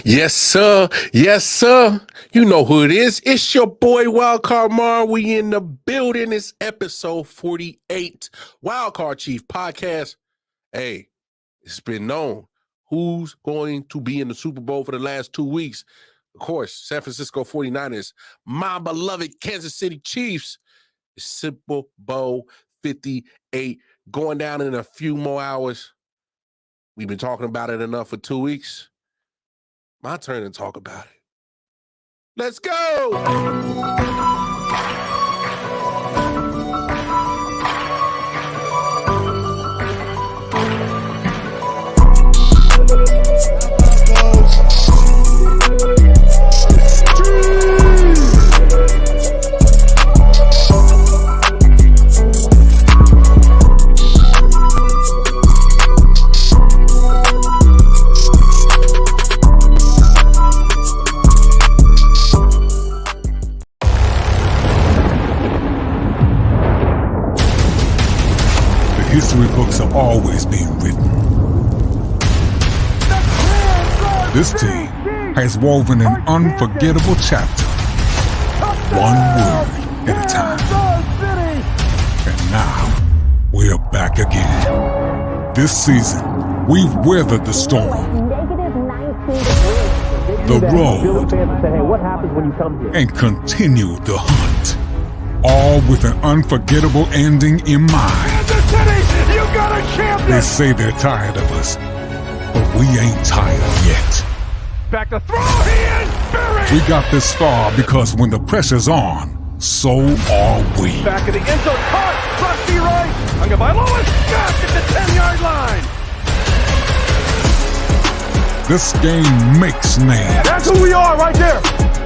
Yes, sir. Yes, sir. You know who it is. It's your boy Wildcard Mar. We in the building. It's episode 48. Wildcard Chief Podcast. Hey, it's been known who's going to be in the Super Bowl for the last 2 weeks. Of course, San Francisco 49ers, my beloved Kansas City Chiefs. It's Super Bowl 58 going down in a few more hours. We've been talking about it enough for 2 weeks. My turn to talk about it. Let's go! History books are always being written. This team has woven an unforgettable chapter, one word at a time. And now, we're back again. This season, we've weathered the storm, the road, and continued the hunt, all with an unforgettable ending in mind. They say they're tired of us, but we ain't tired yet. Back to throw, he is buried! We got this far because when the pressure's on, so are we. Back at the end zone, caught! Rusty right! Hung by Lewis, got at the 10-yard line! This game makes names. That's who we are right there!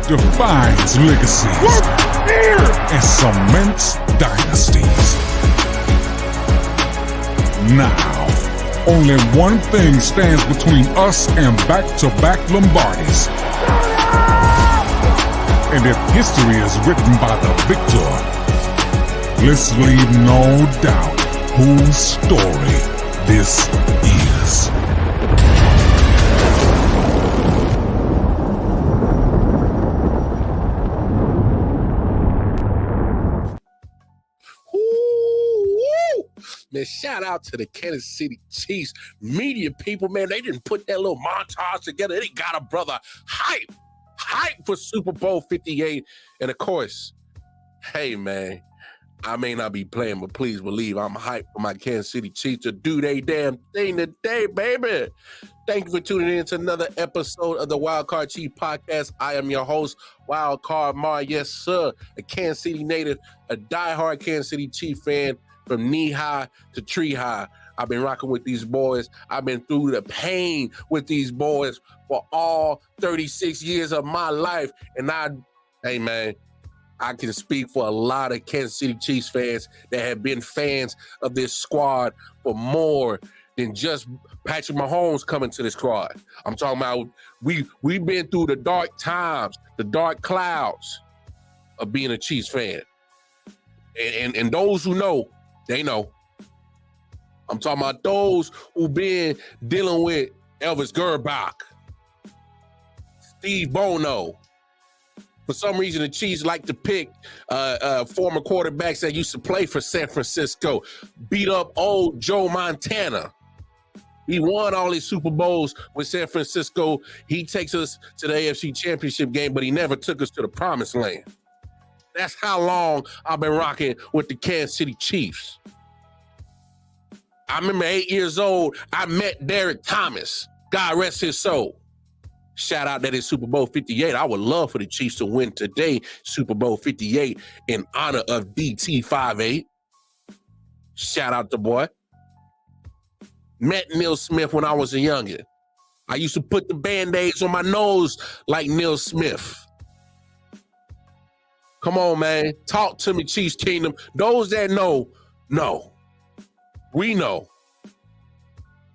Defines legacies. We're here! And cements dynasties. Now, only one thing stands between us and back-to-back Lombardis. And if history is written by the victor, let's leave no doubt whose story this is. Man, shout out to the Kansas City Chiefs media people, man. They didn't put that little montage together. They got a brother hype for Super Bowl 58. And of course, hey, man, I may not be playing, but please believe I'm hyped for my Kansas City Chiefs to do their damn thing today, baby. Thank you for tuning in to another episode of the Wildcard Chief Podcast. I am your host, Wildcard Mar. Yes, sir, a Kansas City native, a diehard Kansas City Chief fan. From knee high to tree high, I've been rocking with these boys. I've been through the pain with these boys for all 36 years of my life. And hey man, I can speak for a lot of Kansas City Chiefs fans that have been fans of this squad for more than just Patrick Mahomes coming to the squad. I'm talking about we've been through the dark times, the dark clouds of being a Chiefs fan. And those who know, they know. I'm talking about those who've been dealing with Elvis Gerbach, Steve Bono. For some reason, the Chiefs like to pick former quarterbacks that used to play for San Francisco. Beat up old Joe Montana. He won all these Super Bowls with San Francisco. He takes us to the AFC Championship game, but he never took us to the promised land. That's how long I've been rocking with the Kansas City Chiefs. I remember 8 years old, I met Derek Thomas. God rest his soul. Shout out that it's Super Bowl 58. I would love for the Chiefs to win today, Super Bowl 58, in honor of DT58. Shout out the boy. Met Neil Smith when I was a youngin'. I used to put the Band-Aids on my nose like Neil Smith. Come on, man. Talk to me, Chiefs Kingdom. Those that know. We know.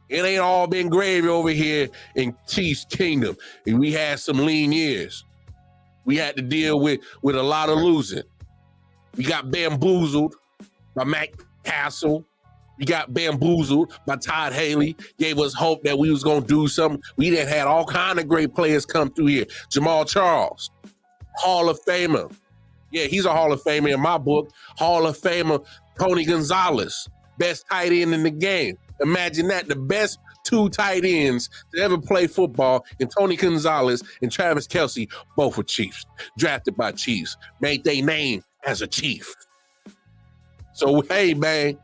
It ain't all been gravy over here in Chiefs Kingdom. And we had some lean years. We had to deal with a lot of losing. We got bamboozled by Matt Castle. We got bamboozled by Todd Haley, gave us hope that we was going to do something. We done had all kind of great players come through here. Jamal Charles, Hall of Famer. Yeah, he's a Hall of Famer in my book. Hall of Famer Tony Gonzalez, best tight end in the game. Imagine that, the best two tight ends to ever play football, and Tony Gonzalez and Travis Kelce, both were Chiefs, drafted by Chiefs, made their name as a Chief. So, hey, man.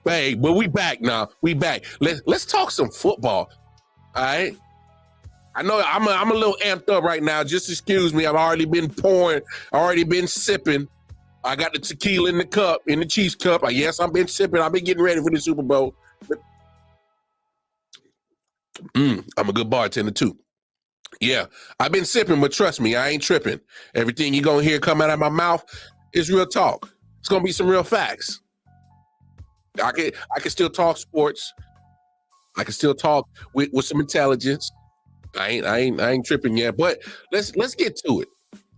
Hey, but we back now. We back. Let's talk some football. All right. I know I'm a little amped up right now. Just excuse me. I've already been pouring, already been sipping. I got the tequila in the cup, in the Chiefs cup. Yes, I've been sipping. I've been getting ready for the Super Bowl. I'm a good bartender too. Yeah, I've been sipping, but trust me, I ain't tripping. Everything you're gonna hear come out of my mouth is real talk. It's gonna be some real facts. I can still talk sports. I can still talk with some intelligence. I ain't tripping yet. But let's get to it.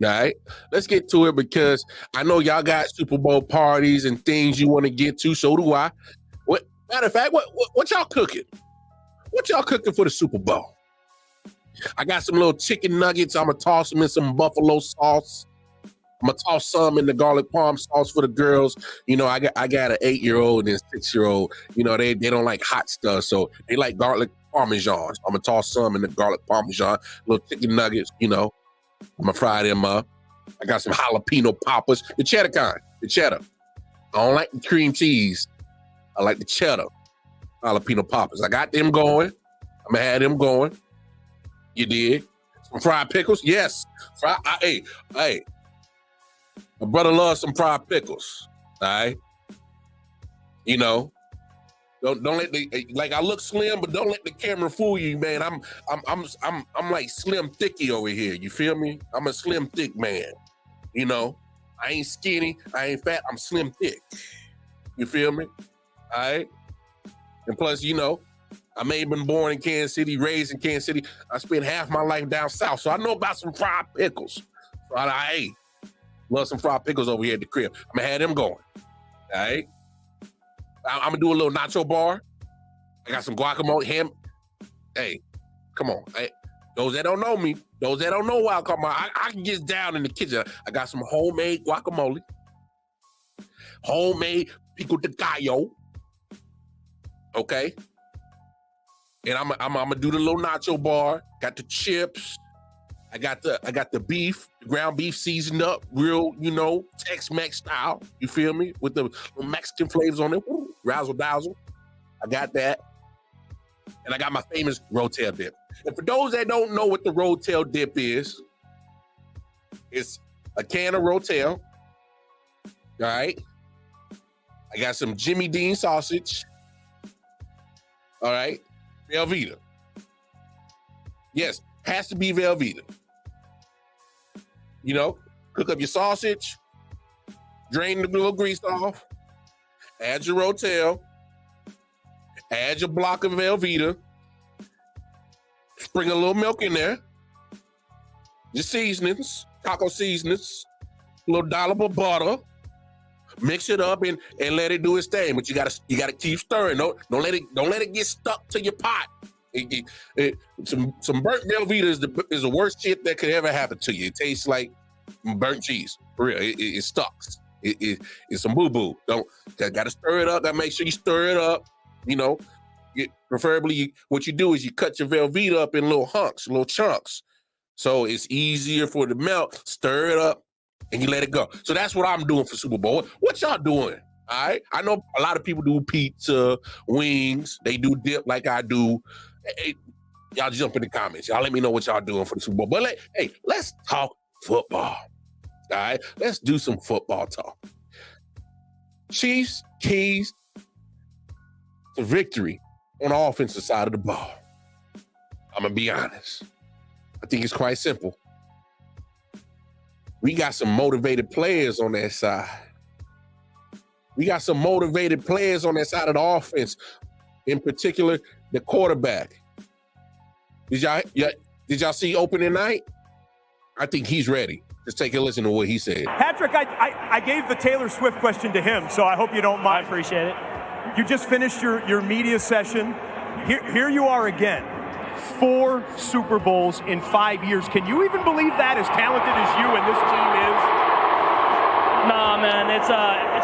All right, let's get to it because I know y'all got Super Bowl parties and things you want to get to. So do I. Matter of fact, what y'all cooking? What y'all cooking for the Super Bowl? I got some little chicken nuggets. I'm gonna toss them in some buffalo sauce. I'm gonna toss some in the garlic parm sauce for the girls. You know, I got an 8-year-old and a 6-year-old. You know, they don't like hot stuff, so they like garlic parmesan. I'm gonna toss some in the garlic parmesan, little chicken nuggets. You know, I'm gonna fry them up. I got some jalapeno poppers, the cheddar kind, the cheddar. I don't like the cream cheese. I like the cheddar jalapeno poppers. I got them going. I'm gonna have them going. You did. Some fried pickles, yes. Hey. My brother loves some fried pickles. All right. You know, don't let I look slim, but don't let the camera fool you, man. I'm like Slim Thicky over here. You feel me? I'm a slim thick man. You know, I ain't skinny, I ain't fat, I'm slim thick. You feel me? All right. And plus, you know, I may have been born in Kansas City, raised in Kansas City. I spent half my life down south, so I know about some fried pickles. So I love some fried pickles over here at the crib. I'm gonna have them going. All right. I'm gonna do a little nacho bar. I got some guacamole, ham. Hey, come on. Hey, those that don't know me, those that don't know why I can get down in the kitchen. I got some homemade guacamole, homemade pico de gallo. Okay. And I'm gonna do the little nacho bar. Got the chips. I got the beef, the ground beef seasoned up, real, you know, Tex-Mex style. You feel me? With the Mexican flavors on it. Woo, razzle dazzle. I got that. And I got my famous Rotel dip. And for those that don't know what the Rotel dip is, it's a can of Rotel. All right. I got some Jimmy Dean sausage. All right. Velveeta. Yes, has to be Velveeta. You know, cook up your sausage, drain the little grease off, add your Rotel, add your block of Velveeta, sprinkle a little milk in there, your seasonings, taco seasonings, a little dollop of butter, mix it up and let it do its thing. But you gotta keep stirring. Don't let it get stuck to your pot. Some burnt Velveeta is the worst shit that could ever happen to you. It tastes like burnt cheese. For real. It sucks. It's some boo-boo. Gotta stir it up. Gotta make sure you stir it up. You know, preferably what you do is you cut your Velveeta up in little hunks, little chunks. So it's easier for it to melt. Stir it up and you let it go. So that's what I'm doing for Super Bowl. What y'all doing? All right. I know a lot of people do pizza, wings. They do dip like I do. Hey, y'all jump in the comments. Y'all let me know what y'all doing for the Super Bowl. But let's talk football. All right, let's do some football talk. Chiefs keys to victory on the offensive side of the ball. I'm gonna be honest. I think it's quite simple. We got some motivated players on that side. We got some motivated players on that side of the offense. In particular, the quarterback. Did y'all see opening night? I think he's ready. Let's take a listen to what he said. Patrick, I gave the Taylor Swift question to him, so I hope you don't mind. I appreciate it. You just finished your media session. Here you are again. 4 Super Bowls in 5 years. Can you even believe that, as talented as you and this team is? Nah, man, it's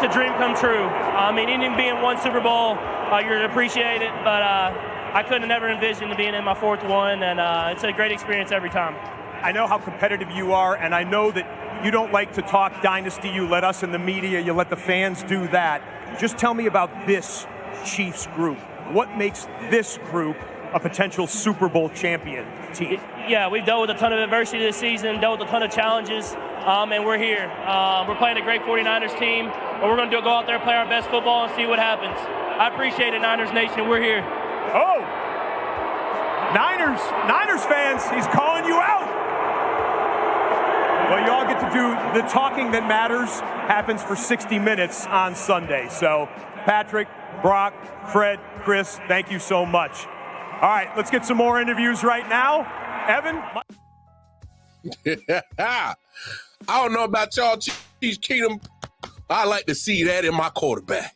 a dream come true. I mean, even being 1 Super Bowl, you're appreciated, but I couldn't have never envisioned being in my 4th one, and it's a great experience every time. I know how competitive you are, and I know that you don't like to talk dynasty. You let us in the media, you let the fans do that. Just tell me about this Chiefs group. What makes this group a potential Super Bowl champion team? Yeah, we've dealt with a ton of adversity this season, dealt with a ton of challenges, and we're here. We're playing a great 49ers team, but we're going to go out there, play our best football, and see what happens. I appreciate it, Niners Nation. We're here. Oh, Niners fans, he's calling you out. Well, y'all get to do the talking that matters. Happens for 60 minutes on Sunday. So, Patrick, Brock, Fred, Chris, thank you so much. All right, let's get some more interviews right now. Evan? I don't know about y'all, Chiefs Kingdom. I like to see that in my quarterback.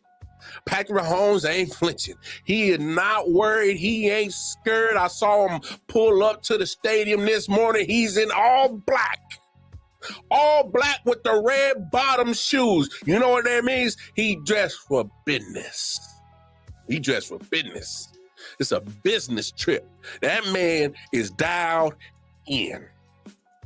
Patrick Mahomes ain't flinching. He is not worried. He ain't scared. I saw him pull up to the stadium this morning. He's in all black. All black with the red bottom shoes. You know what that means? He dressed for business. He dressed for business. It's a business trip. That man is dialed in.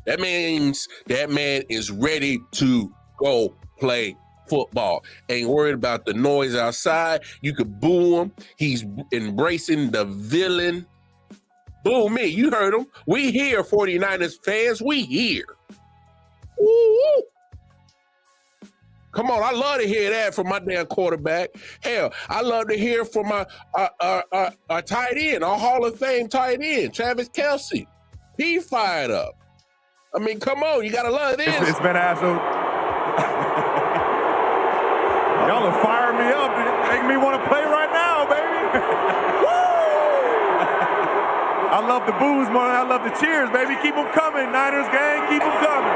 That means that man is ready to go play football. Ain't worried about the noise outside. You could boo him. He's embracing the villain. Boo me. You heard him. We here, 49ers fans. We here. Woo-woo. Come on, I love to hear that from my damn quarterback. Hell, I love to hear from my our tight end, our Hall of Fame tight end, Travis Kelce. He fired up. I mean, come on, you gotta love this. It's been absolute. Y'all are firing me up, making me want to play right now, baby. I love the boos more than I love the cheers, baby. Keep them coming, Niners gang. Keep them coming.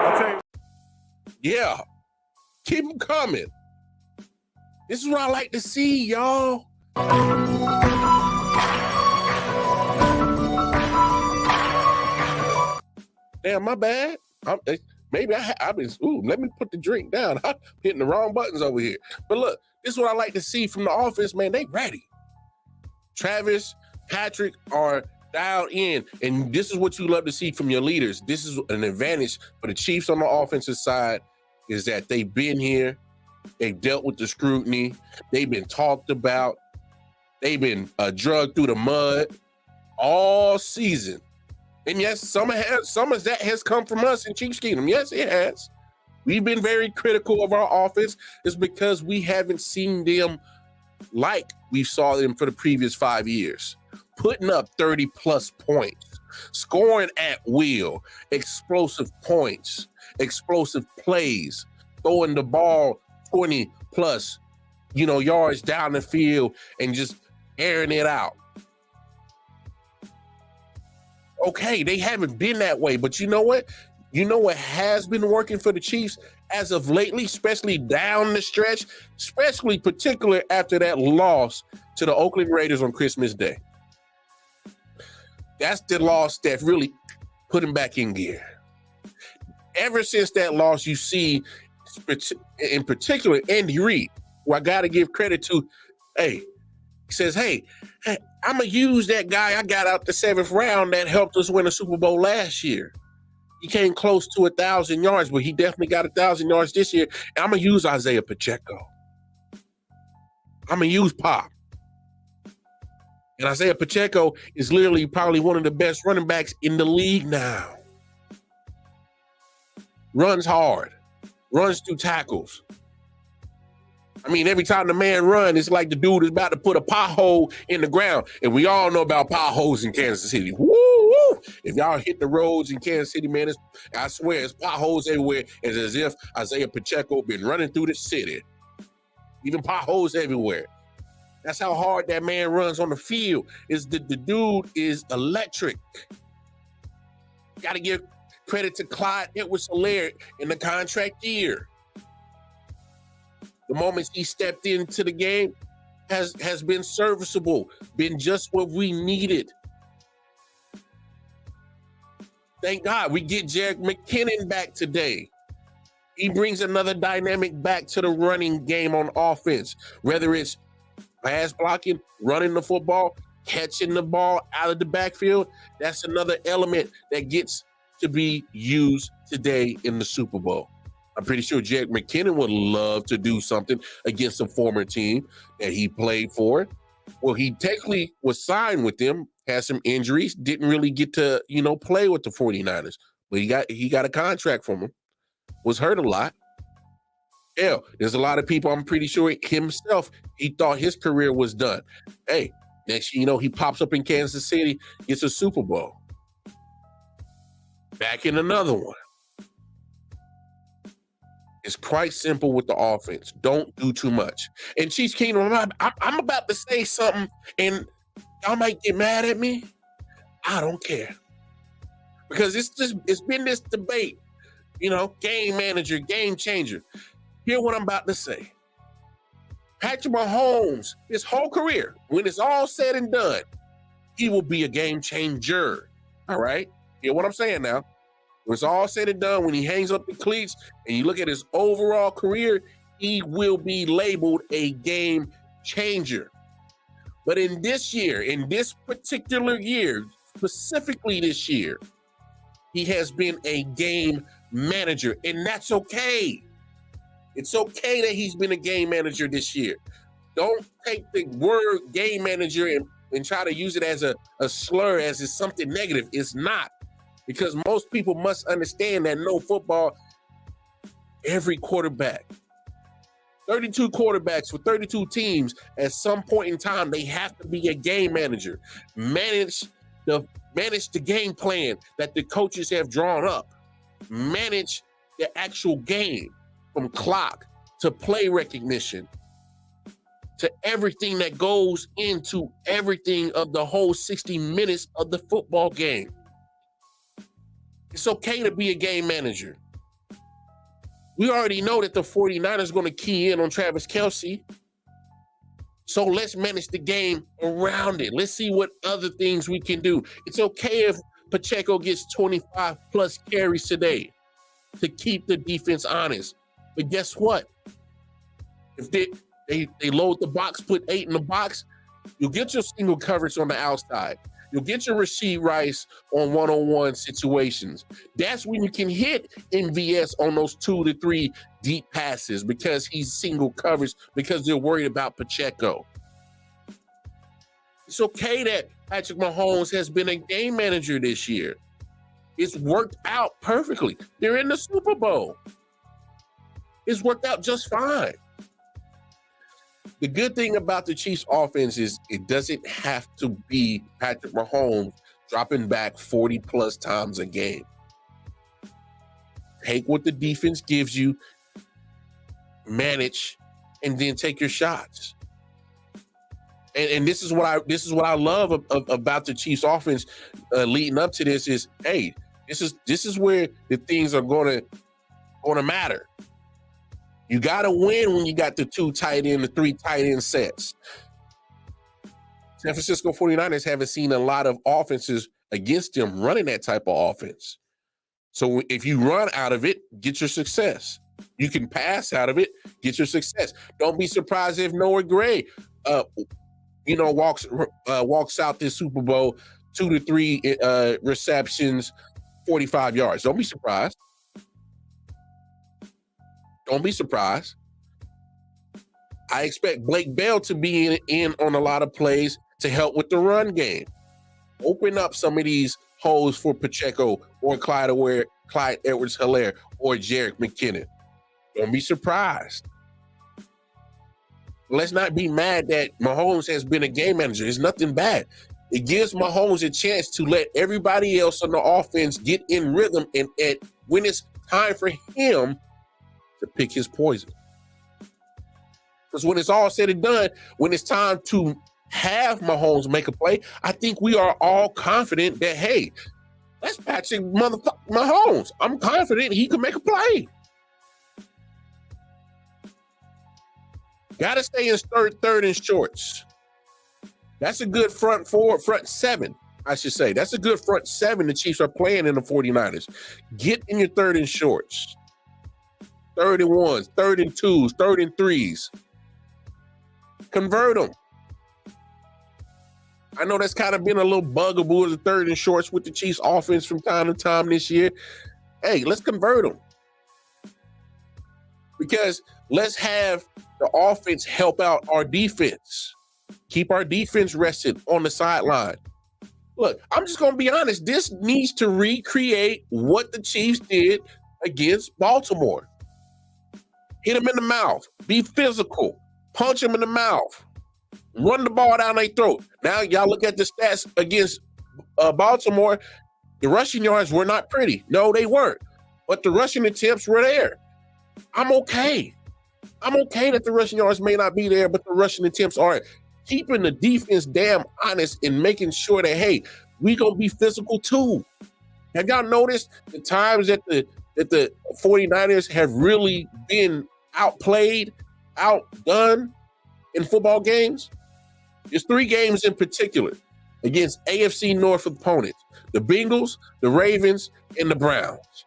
I'll tell you. Yeah. Keep them coming. This is what I like to see, y'all. Damn, my bad. Maybe I've been, let me put the drink down. I'm hitting the wrong buttons over here. But look, this is what I like to see from the offense, man. They ready. Travis, Patrick are dialed in, and this is what you love to see from your leaders. This is an advantage for the Chiefs on the offensive side, is that they've been here, they've dealt with the scrutiny, they've been talked about, they've been drugged through the mud all season. And yes, some of that has come from us in Chiefs Kingdom. Yes, it has. We've been very critical of our offense. It's because we haven't seen them like we saw them for the previous 5 years. Putting up 30-plus points, scoring at will, explosive points, explosive plays, throwing the ball 20-plus, yards down the field and just airing it out. Okay, they haven't been that way, but you know what? You know what has been working for the Chiefs as of lately, especially down the stretch, especially particular after that loss to the Oakland Raiders on Christmas Day. That's the loss that really put him back in gear. Ever since that loss, you see, in particular, Andy Reid, who I got to give credit to, he says, hey, I'm going to use that guy I got out the 7th round that helped us win a Super Bowl last year. He came close to 1,000 yards, but he definitely got 1,000 yards this year. And I'm going to use Isaiah Pacheco. I'm going to use Pop. And Isaiah Pacheco is literally probably one of the best running backs in the league now. Runs hard. Runs through tackles. I mean, every time the man runs, it's like the dude is about to put a pothole in the ground. And we all know about potholes in Kansas City. Woo, woo. If y'all hit the roads in Kansas City, man, I swear, it's potholes everywhere. It's as if Isaiah Pacheco been running through the city. Even potholes everywhere. That's how hard that man runs on the field. The dude is electric. Got to give Credit to Clyde Edwards-Helaire in the contract year. The moments he stepped into the game has been serviceable, been just what we needed. Thank God we get Jerick McKinnon back today. He brings another dynamic back to the running game on offense, whether it's pass blocking, running the football, catching the ball out of the backfield. That's another element that gets to be used today in the Super Bowl. I'm pretty sure Jerick McKinnon would love to do something against a former team that he played for. Well, he technically was signed with them, had some injuries, didn't really get to, play with the 49ers. But he got a contract from them. Was hurt a lot. Hell, there's a lot of people, I'm pretty sure himself, he thought his career was done. Hey, next thing you know, he pops up in Kansas City, gets a Super Bowl. Back in another one. It's quite simple with the offense. Don't do too much. And Chiefs Kingdom, I'm about to say something, and y'all might get mad at me. I don't care. Because it's been this debate, game manager, game changer. Hear what I'm about to say. Patrick Mahomes, his whole career, when it's all said and done, he will be a game changer. All right? Hear what I'm saying now. When it's all said and done, when he hangs up the cleats and you look at his overall career, he will be labeled a game changer. But in this particular year, specifically this year, he has been a game manager, and that's okay. It's okay that he's been a game manager this year. Don't take the word game manager and try to use it as a slur, as it's something negative. It's not. Because most people must understand that no football, every quarterback, 32 quarterbacks for 32 teams, at some point in time, they have to be a game manager. Manage the game plan that the coaches have drawn up. Manage the actual game, from clock to play recognition to everything that goes into everything of the whole 60 minutes of the football game. It's okay to be a game manager. We already know that the 49ers are going to key in on Travis Kelce. So let's manage the game around it. Let's see what other things we can do. It's okay if Pacheco gets 25 plus carries today to keep the defense honest. But guess what? If they load the box, put 8 in the box, you'll get your single coverage on the outside. You'll get your Rasheed Rice on one-on-one situations. That's when you can hit MVS on those 2 to 3 deep passes because he's single coverage, because they're worried about Pacheco. It's okay that Patrick Mahomes has been a game manager this year. It's worked out perfectly. They're in the Super Bowl. It's worked out just fine. The good thing about the Chiefs offense is it doesn't have to be Patrick Mahomes dropping back 40 plus times a game. Take what the defense gives you, manage, and then take your shots. And this is what I love about the Chiefs offense leading up to this is, hey, this is where the things are gonna matter. You got to win when you got the 2 tight end, the 3 tight end sets. San Francisco 49ers haven't seen a lot of offenses against them running that type of offense. So if you run out of it, get your success. You can pass out of it, get your success. Don't be surprised if Noah Gray, walks out this Super Bowl 2 to 3 receptions, 45 yards. Don't be surprised. Don't be surprised. I expect Blake Bell to be in on a lot of plays to help with the run game. Open up some of these holes for Pacheco or Clyde Edwards-Helaire or Jerick McKinnon. Don't be surprised. Let's not be mad that Mahomes has been a game manager. It's nothing bad. It gives Mahomes a chance to let everybody else on the offense get in rhythm, and when it's time for him to pick his poison. Because when it's all said and done, when it's time to have Mahomes make a play, I think we are all confident that, hey, That's Patrick motherfucking Mahomes. I'm confident he can make a play. Got to stay in third and shorts. That's a good front seven, I should say. That's a good front seven the Chiefs are playing in the 49ers. Get in your third and shorts. Third and ones, third and twos, third and threes. Convert them. I know that's kind of been a little bugaboo of the third and shorts with the Chiefs offense from time to time this year. Hey, let's convert them. Because let's have the offense help out our defense. Keep our defense rested on the sideline. Look, I'm just going to be honest. This needs to recreate what the Chiefs did against Baltimore. Hit them in the mouth. Be physical. Punch them in the mouth. Run the ball down their throat. Now, y'all look at the stats against Baltimore. The rushing yards were not pretty. No, they weren't. But the rushing attempts were there. I'm okay. I'm okay that the rushing yards may not be there, but the rushing attempts are. Keeping the defense damn honest and making sure that, hey, we going to be physical too. Have y'all noticed the times that the 49ers have really been outplayed, outdone in football games? There's 3 games in particular against AFC North opponents, the Bengals, the Ravens, and the Browns.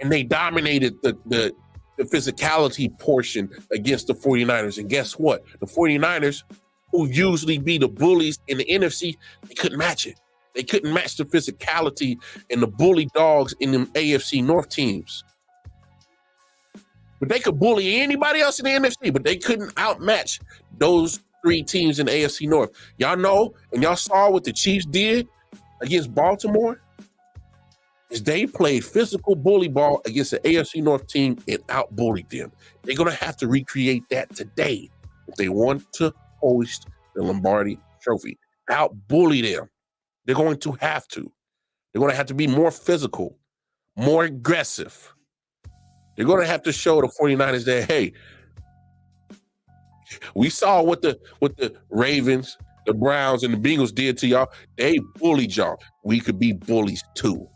And they dominated the physicality portion against the 49ers. And guess what? The 49ers, who usually be the bullies in the NFC, they couldn't match it. They couldn't match the physicality and the bully dogs in them AFC North teams. But they could bully anybody else in the NFC, but they couldn't outmatch those 3 teams in the AFC North. Y'all know, and y'all saw what the Chiefs did against Baltimore, is they played physical bully ball against the AFC North team and out-bullied them. They're going to have to recreate that today if they want to hoist the Lombardi Trophy. Out-bully them. They're going to have to. They're going to have to be more physical, more aggressive. They're going to have to show the 49ers that, hey, we saw what the Ravens, the Browns, and the Bengals did to y'all. They bullied y'all. We could be bullies too.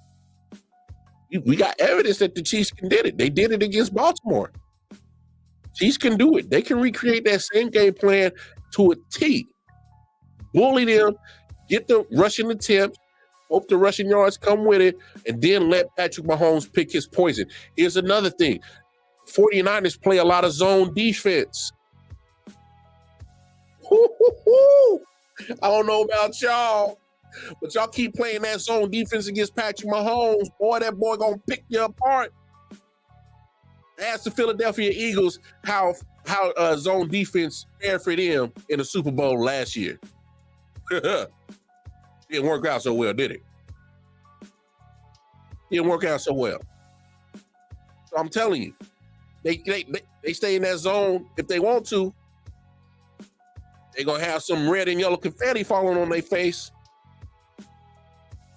We got evidence that the Chiefs can did it. They did it against Baltimore. Chiefs can do it. They can recreate that same game plan to a T. Bully them, get the rushing attempts, hope the rushing yards come with it, and then let Patrick Mahomes pick his poison. Here's another thing. 49ers play a lot of zone defense. I don't know about y'all, but y'all keep playing that zone defense against Patrick Mahomes. Boy, that boy gonna pick you apart. Ask the Philadelphia Eagles how zone defense fared for them in the Super Bowl last year. Didn't work out so well, did it? Didn't work out so well. So I'm telling you, they stay in that zone if they want to. They're gonna have some red and yellow confetti falling on their face.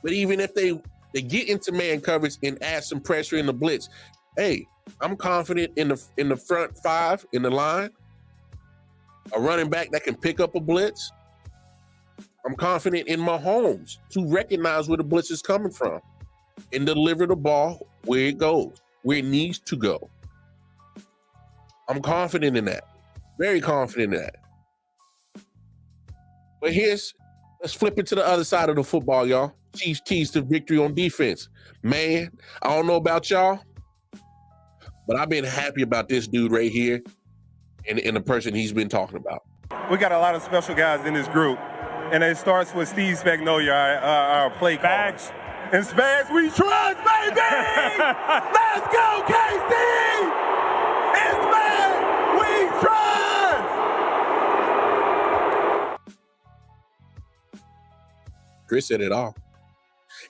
But even if they get into man coverage and add some pressure in the blitz, hey, I'm confident in the front 5 in the line. A running back that can pick up a blitz. I'm confident in Mahomes to recognize where the blitz is coming from and deliver the ball where it goes, where it needs to go. I'm confident in that. Very confident in that. But let's flip it to the other side of the football, y'all. Chiefs keys to victory on defense. Man, I don't know about y'all, but I've been happy about this dude right here and the person he's been talking about. We got a lot of special guys in this group, and it starts with Steve Spagnuolo, our play caller. And Spags, we trust, baby! Let's go, KC! And Spags, we trust! Chris said it all.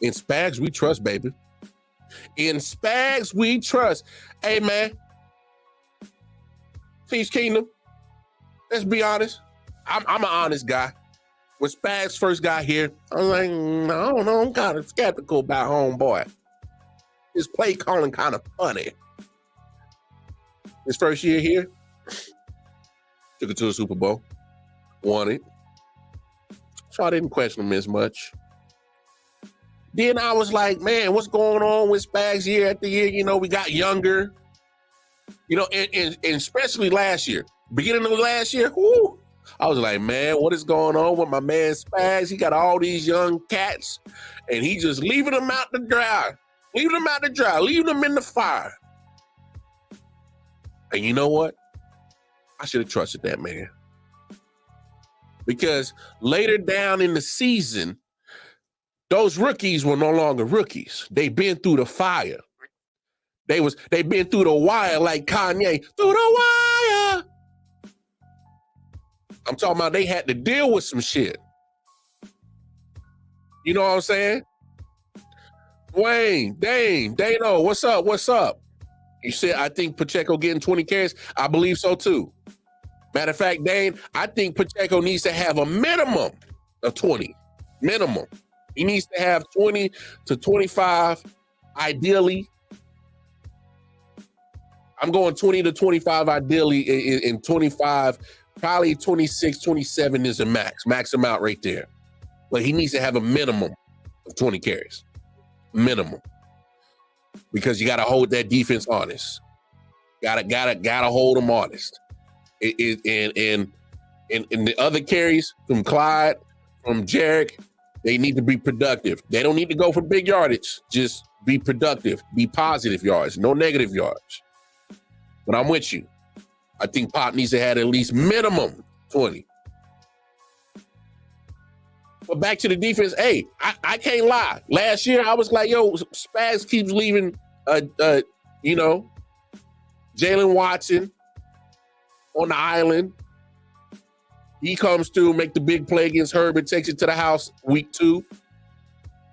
In Spags, we trust, baby. In Spags, we trust. Hey, man. Chiefs Kingdom, let's be honest. I'm an honest guy. When Spags first got here, I was like, I don't know, I'm kind of skeptical about homeboy. His play calling kind of funny. His first year here, took it to the Super Bowl, won it. So I didn't question him as much. Then I was like, man, what's going on with Spags year after year? You know, we got younger. You know, and especially last year, beginning of last year, whoo, I was like, man, what is going on with my man Spags? He got all these young cats, and he just leaving them out to dry. Leaving them out to dry. Leaving them in the fire. And you know what? I should have trusted that man. Because later down in the season, those rookies were no longer rookies. They've been through the fire. They been through the wire like Kanye. Through the wire. I'm talking about they had to deal with some shit. You know what I'm saying? Dwayne, Dano, what's up? What's up? You said, I think Pacheco getting 20 carries. I believe so too. Matter of fact, Dane, I think Pacheco needs to have a minimum of 20. Minimum. He needs to have 20 to 25, ideally. I'm going 20 to 25, ideally, in 25, probably 26, 27 is a max amount right there. But he needs to have a minimum of 20 carries. Minimum. Because you got to hold that defense honest. Gotta hold them honest. And the other carries from Clyde, from Jarek, they need to be productive. They don't need to go for big yardage. Just be productive. Be positive yards. No negative yards. But I'm with you. I think Pop needs to have at least minimum 20. But back to the defense, hey, I can't lie. Last year, I was like, yo, Spags keeps leaving, you know, Jalen Watson on the island. He comes through, make the big play against Herbert, takes it to the house week 2,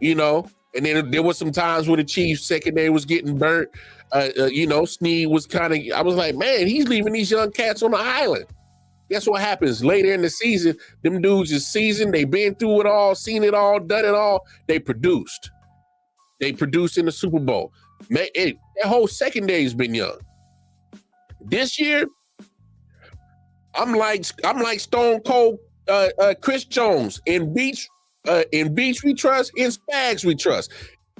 you know. And then there was some times where the Chiefs secondary was getting burnt. You know, Snead was kind of, I was like, man, he's leaving these young cats on the island. Guess what happens later in the season? Them dudes is seasoned. They been through it all, seen it all, done it all. They produced. They produced in the Super Bowl. Man, that whole secondary has been young. This year, I'm like Stone Cold Chris Jones. In Beach we trust, in Spags we trust.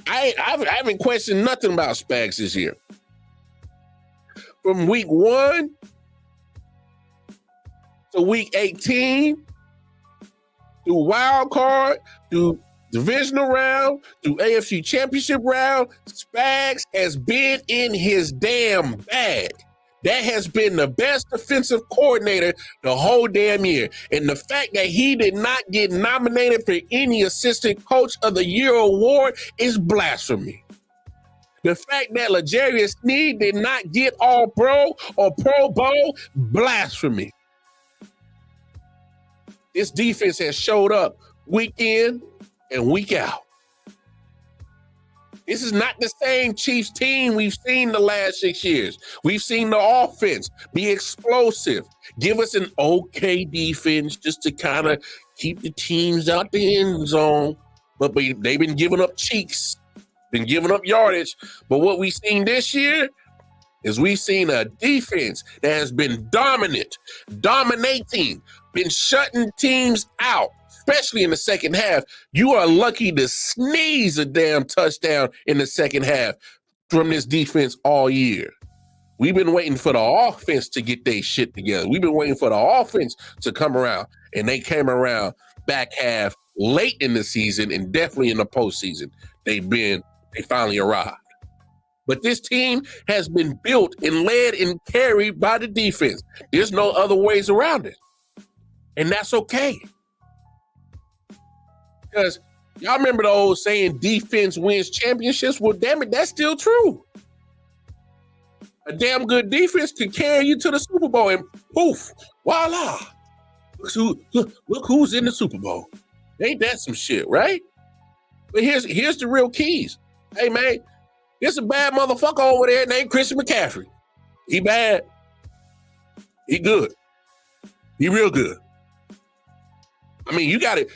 I haven't questioned nothing about Spags this year. From week 1 to week 18, through wild card, through divisional round, through AFC championship round, Spags has been in his damn bag. That has been the best defensive coordinator the whole damn year. And the fact that he did not get nominated for any Assistant Coach of the Year award is blasphemy. The fact that L'Jarius Sneed did not get All-Pro or Pro Bowl, blasphemy. This defense has showed up week in and week out. This is not the same Chiefs team we've seen the last 6 years. We've seen the offense be explosive, give us an okay defense just to kind of keep the teams out the end zone. But they've been giving up cheeks, been giving up yardage. But what we've seen this year is we've seen a defense that has been dominating, been shutting teams out. Especially in the second half. You are lucky to sneeze a damn touchdown in the second half from this defense all year. We've been waiting for the offense to get their shit together. We've been waiting for the offense to come around, and they came around back half late in the season and definitely in the postseason. They finally arrived. But this team has been built and led and carried by the defense. There's no other ways around it. And that's okay. Because y'all remember the old saying, defense wins championships? Well, damn it, that's still true. A damn good defense can carry you to the Super Bowl and poof, voila. Look who's in the Super Bowl. Ain't that some shit, right? But here's the real keys. Hey, man, there's a bad motherfucker over there named Christian McCaffrey. He bad. He good. He real good. I mean, you gotta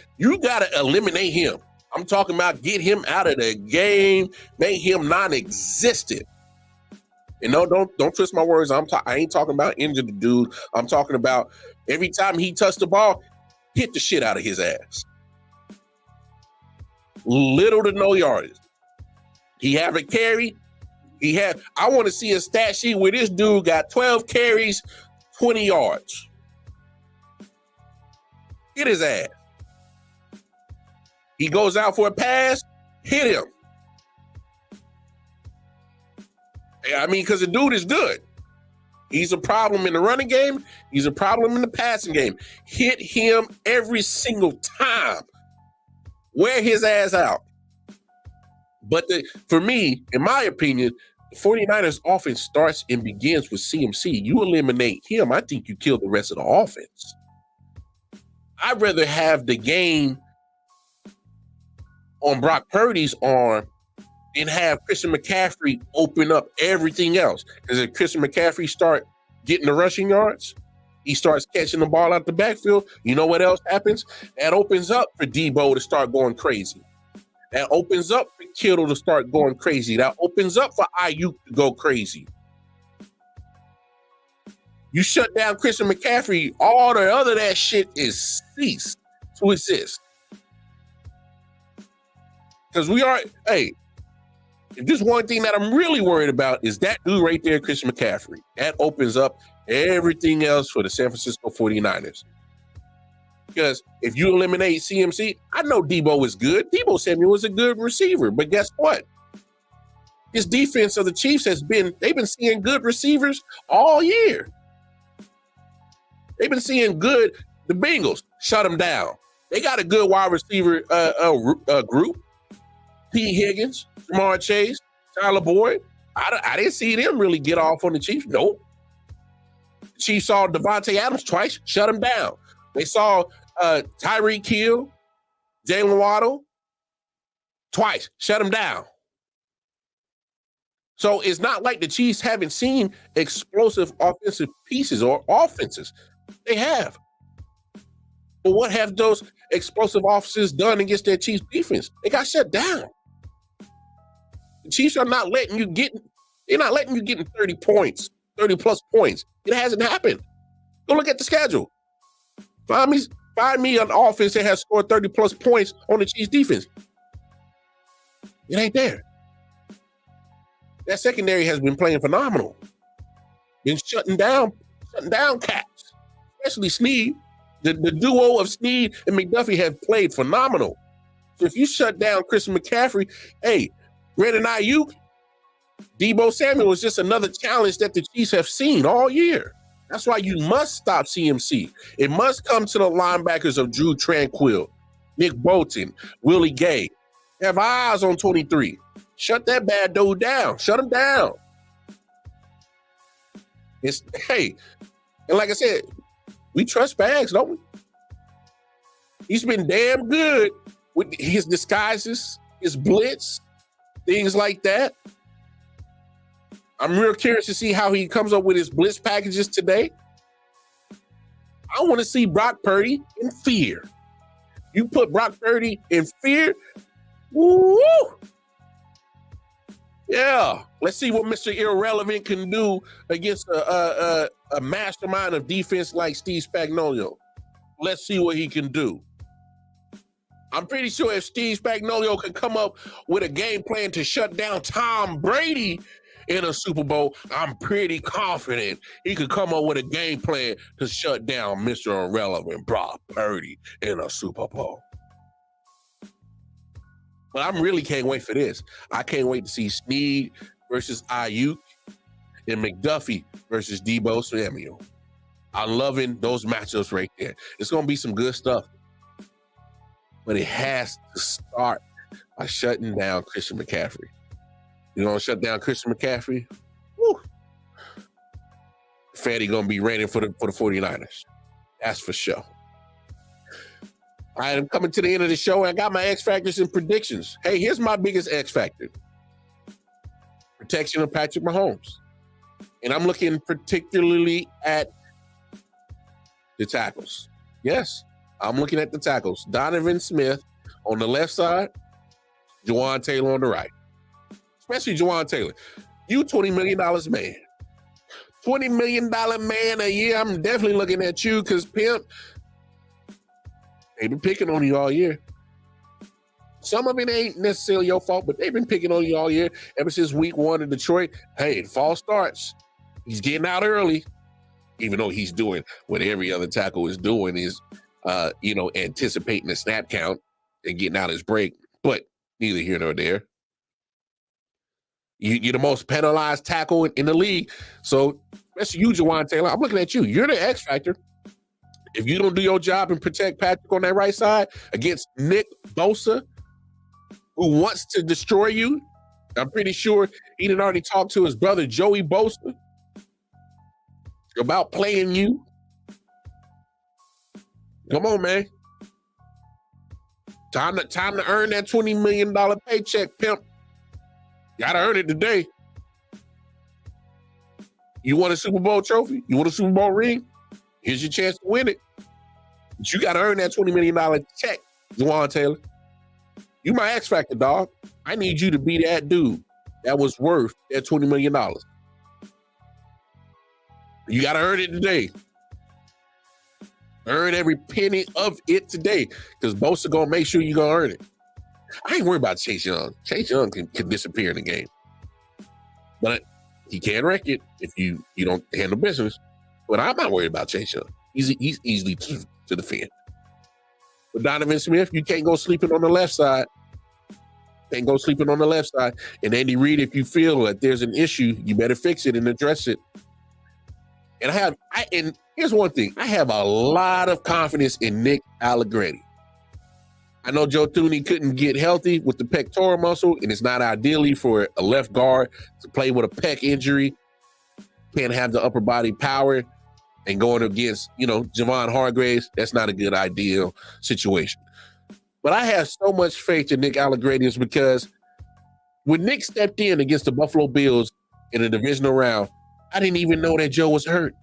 eliminate him. I'm talking about get him out of the game, make him non-existent. And no, don't twist my words. I ain't talking about injure the dude. I'm talking about every time he touched the ball, hit the shit out of his ass. little to no yardage. He have a carry. I want to see a stat sheet where this dude got 12 carries, 20 yards. Hit his ass. He goes out for a pass, hit him. I mean, because the dude is good. He's a problem in the running game. He's a problem in the passing game. Hit him every single time. Wear his ass out. But for me, in my opinion, the 49ers offense starts and begins with CMC. You eliminate him, I think you kill the rest of the offense. I'd rather have the game on Brock Purdy's arm than have Christian McCaffrey open up everything else. Because if Christian McCaffrey start getting the rushing yards, he starts catching the ball out the backfield, you know what else happens? That opens up for Debo to start going crazy. That opens up for Kittle to start going crazy. That opens up for Ayuk to go crazy. You shut down Christian McCaffrey, all the other that shit is ceased to exist. Because if there's one thing that I'm really worried about is that dude right there, Christian McCaffrey. That opens up everything else for the San Francisco 49ers. Because if you eliminate CMC, I know Debo is good. Debo Samuel is a good receiver. But guess what? His defense of the Chiefs they've been seeing good receivers all year. They've been seeing the Bengals shut them down. They got a good wide receiver group. P. Higgins, Jamar Chase, Tyler Boyd. I didn't see them really get off on the Chiefs. Nope. The Chiefs saw Devontae Adams twice, shut him down. They saw Tyreek Hill, Jalen Waddle twice, shut him down. So it's not like the Chiefs haven't seen explosive offensive pieces or offenses. They have. But what have those explosive offenses done against their Chiefs defense? They got shut down. The Chiefs are not letting you get, they're not letting you get in 30 points, 30 plus points. It hasn't happened. Go look at the schedule. Find me an offense that has scored 30 plus points on the Chiefs defense. It ain't there. That secondary has been playing phenomenal. Been shutting down cats, especially Snead. The duo of Snead and McDuffie have played phenomenal. So if you shut down Christian McCaffrey, Brandon Ayuk, Debo Samuel is just another challenge that the Chiefs have seen all year. That's why you must stop CMC. It must come to the linebackers of Drew Tranquill, Nick Bolton, Willie Gay. Have eyes on 23. Shut that bad dude down. Shut him down. And like I said, we trust Bags, don't we? He's been damn good with his disguises, his blitz, things like that. I'm real curious to see how he comes up with his blitz packages today. I want to see Brock Purdy in fear. You put Brock Purdy in fear, woo! Yeah, let's see what Mr. Irrelevant can do against a mastermind of defense like Steve Spagnuolo. Let's see what he can do. I'm pretty sure if Steve Spagnuolo can come up with a game plan to shut down Tom Brady in a Super Bowl, I'm pretty confident he could come up with a game plan to shut down Mr. Irrelevant Brock Purdy in a Super Bowl. But I really can't wait for this. I can't wait to see Snead versus Ayuk and McDuffie versus Debo Samuel. I'm loving those matchups right there. It's going to be some good stuff. But it has to start by shutting down Christian McCaffrey. You know, shut down Christian McCaffrey? Woo. Fatty going to be ready for the 49ers. That's for sure. All right, I'm coming to the end of the show, and I got my X Factors and predictions. Hey, here's my biggest X Factor. Protection of Patrick Mahomes. And I'm looking particularly at the tackles. Yes, I'm looking at the tackles. Donovan Smith on the left side, Jawan Taylor on the right. Especially Jawan Taylor. You $20 million man. $20 million man a year. I'm definitely looking at you because, Pimp, they've been picking on you all year. Some of it ain't necessarily your fault, but they've been picking on you all year ever since week 1 in Detroit. Hey, fall starts. He's getting out early, even though he's doing what every other tackle is doing is, anticipating the snap count and getting out his break. But neither here nor there. You're the most penalized tackle in the league. So that's you, Jawan Taylor. I'm looking at you. You're the X factor. If you don't do your job and protect Patrick on that right side against Nick Bosa, who wants to destroy you, I'm pretty sure he didn't already talk to his brother Joey Bosa about playing you. Come on, man. Time to earn that $20 million paycheck, pimp. Gotta earn it today. You want a Super Bowl trophy? You want a Super Bowl ring? Here's your chance to win it. But you gotta earn that $20 million check, Jawan Taylor. You my X Factor, dog. I need you to be that dude that was worth that $20 million. You gotta earn it today. Earn every penny of it today, because Bosa gonna make sure you gonna earn it. I ain't worried about Chase Young. Chase Young can disappear in the game, but he can wreck it if you don't handle business. But I'm not worried about Chase Young. He's easily to defend. But Donovan Smith, you can't go sleeping on the left side. Can't go sleeping on the left side. And Andy Reid, if you feel that there's an issue, you better fix it and address it. And here's one thing. I have a lot of confidence in Nick Allegretti. I know Joe Thuney couldn't get healthy with the pectoral muscle, and it's not ideally for a left guard to play with a pec injury. Can't have the upper body power, and going against, Javon Hargraves, that's not a good ideal situation. But I have so much faith in Nick Allegretti is because when Nick stepped in against the Buffalo Bills in a divisional round, I didn't even know that Joe was hurt.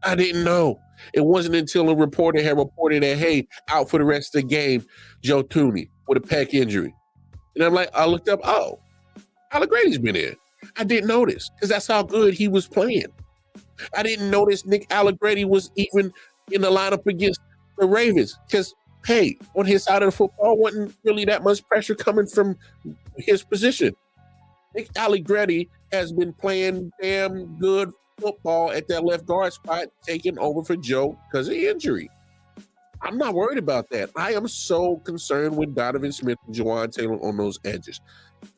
I didn't know. It wasn't until a reporter had reported that, hey, out for the rest of the game, Joe Thuney with a pec injury. And I'm like, I looked up, oh, Allegretti's been there. I didn't notice because that's how good he was playing. I didn't notice Nick Allegretti was even in the lineup against the Ravens because, hey, on his side of the football, wasn't really that much pressure coming from his position. Nick Allegretti has been playing damn good football at that left guard spot, taking over for Joe because of injury. I'm not worried about that. I am so concerned with Donovan Smith and Jawan Taylor on those edges.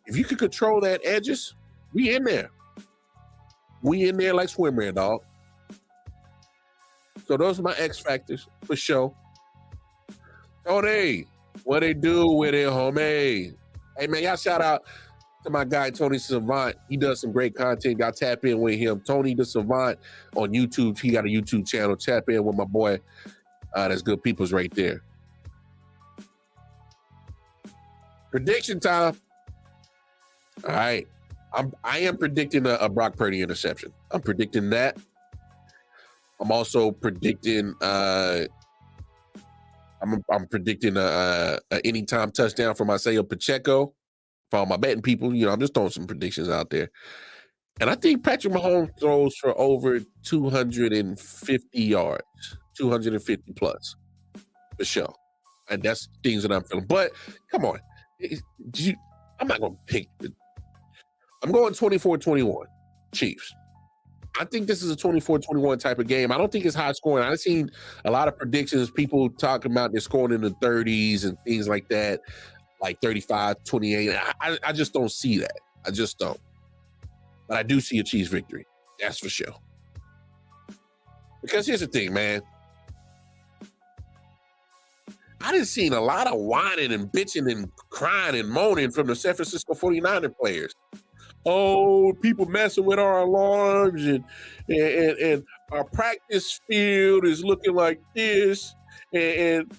If you could control that edges, we in there. We in there like swimwear, dog. So those are my X factors for sure. Tony, what they do with it, homie? Hey, man, y'all shout out to my guy, Tony Savant. He does some great content. Y'all tap in with him. Tony the Savant on YouTube. He got a YouTube channel. Tap in with my boy. That's good people's right there. Prediction time. All right. I am predicting a Brock Purdy interception. I'm predicting that. I'm also predicting I'm predicting a anytime touchdown from Isaiah Pacheco. For all my betting people, I'm just throwing some predictions out there. And I think Patrick Mahomes throws for over 250 yards, 250 plus, for sure. And that's things that I'm feeling. But come on, I'm not going to pick I'm going 24-21, Chiefs. I think this is a 24-21 type of game. I don't think it's high scoring. I've seen a lot of predictions, people talking about they're scoring in the 30s and things like that. Like 35, 28. I just don't see that. I just don't. But I do see a Chiefs victory. That's for sure. Because here's the thing, man. I done seen a lot of whining and bitching and crying and moaning from the San Francisco 49er players. Oh, people messing with our alarms and our practice field is looking like this. And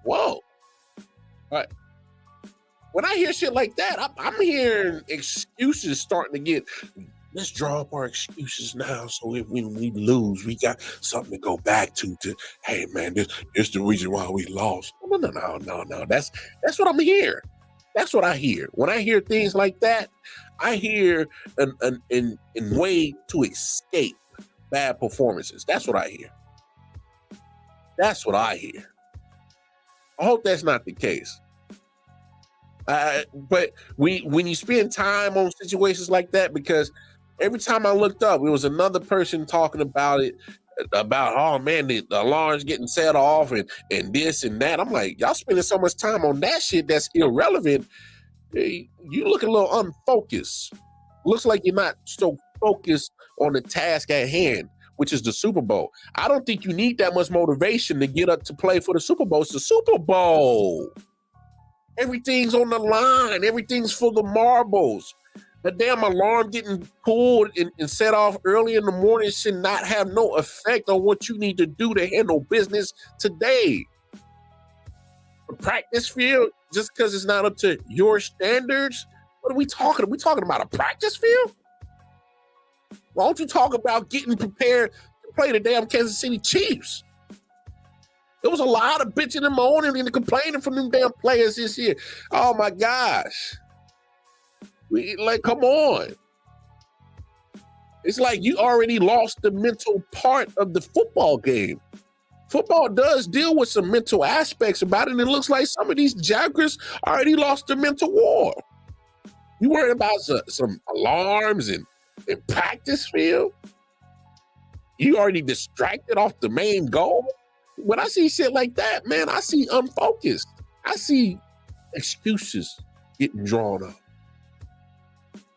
whoa. But when I hear shit like that, I'm hearing excuses starting to get, let's draw up our excuses now so if we lose, we got something to go back to hey, man, this is the reason why we lost. No. That's what I'm hearing. That's what I hear. When I hear things like that, I hear in way to escape bad performances. That's what I hear. That's what I hear. I hope that's not the case. But when you spend time on situations like that, because every time I looked up, it was another person talking about it, about, oh man, the alarm's getting set off and this and that. I'm like, y'all spending so much time on that shit that's irrelevant. You look a little unfocused. Looks like you're not so focused on the task at hand, which is the Super Bowl. I don't think you need that much motivation to get up to play for the Super Bowl. It's the Super Bowl. Everything's on the line. Everything's for the marbles. The damn alarm getting pulled and set off early in the morning should not have no effect on what you need to do to handle business today. The practice field, just because it's not up to your standards, what are we talking? Are we talking about a practice field? Why don't you talk about getting prepared to play the damn Kansas City Chiefs? There was a lot of bitching and moaning and complaining from them damn players this year. Oh my gosh. Come on. It's like you already lost the mental part of the football game. Football does deal with some mental aspects about it, and it looks like some of these jackers already lost the mental war. You worried about some alarms and practice field? You already distracted off the main goal? When I see shit like that, man, I see unfocused. I see excuses getting drawn up.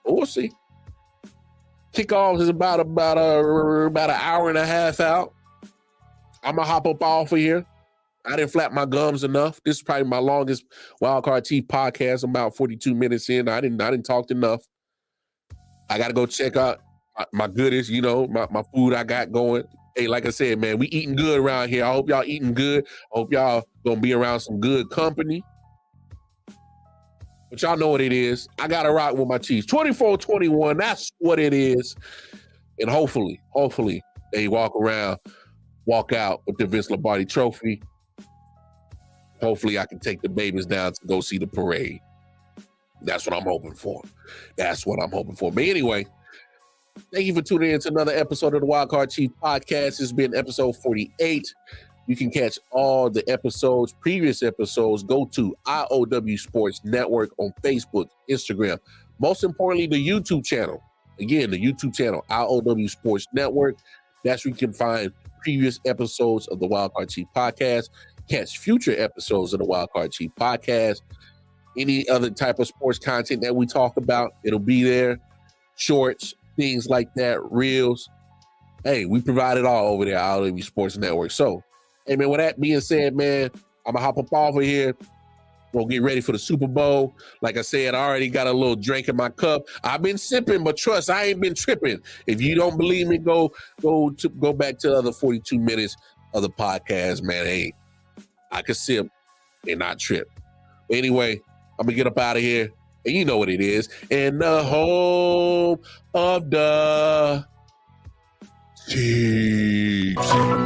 But we'll see. Kickoff is about an hour and a half out. I'm gonna hop up off of here. I didn't flap my gums enough. This is probably my longest Wildcard Chief podcast. I'm about 42 minutes in. I didn't talk enough. I gotta go check out my goodies, my food I got going. Hey, like I said, man, we eating good around here. I hope y'all eating good. I hope y'all gonna be around some good company. But y'all know what it is. I gotta rock with my Chiefs. 24-21, that's what it is. And hopefully, they walk out with the Vince Lombardi trophy. Hopefully I can take the babies down to go see the parade. That's what I'm hoping for. But anyway, thank you for tuning in to another episode of the Wildcard Chief podcast. This has been episode 48. You can catch all the episodes, previous episodes. Go to IOW Sports Network on Facebook, Instagram. Most importantly, the YouTube channel. Again, the YouTube channel, IOW Sports Network. That's where you can find previous episodes of the Wildcard Chief podcast. Catch future episodes of the Wildcard Chief podcast. Any other type of sports content that we talk about, it'll be there. Shorts, things like that, reels. Hey, we provide it all over there at IOW Sports Network. So, hey, man, with that being said, man, I'm going to hop up off of here. We'll get ready for the Super Bowl. Like I said, I already got a little drink in my cup. I've been sipping, but trust, I ain't been tripping. If you don't believe me, go back to the other 42 minutes of the podcast, man. Hey, I can sip and not trip. Anyway, I'm going to get up out of here. And you know what it is. In the home of the Chiefs.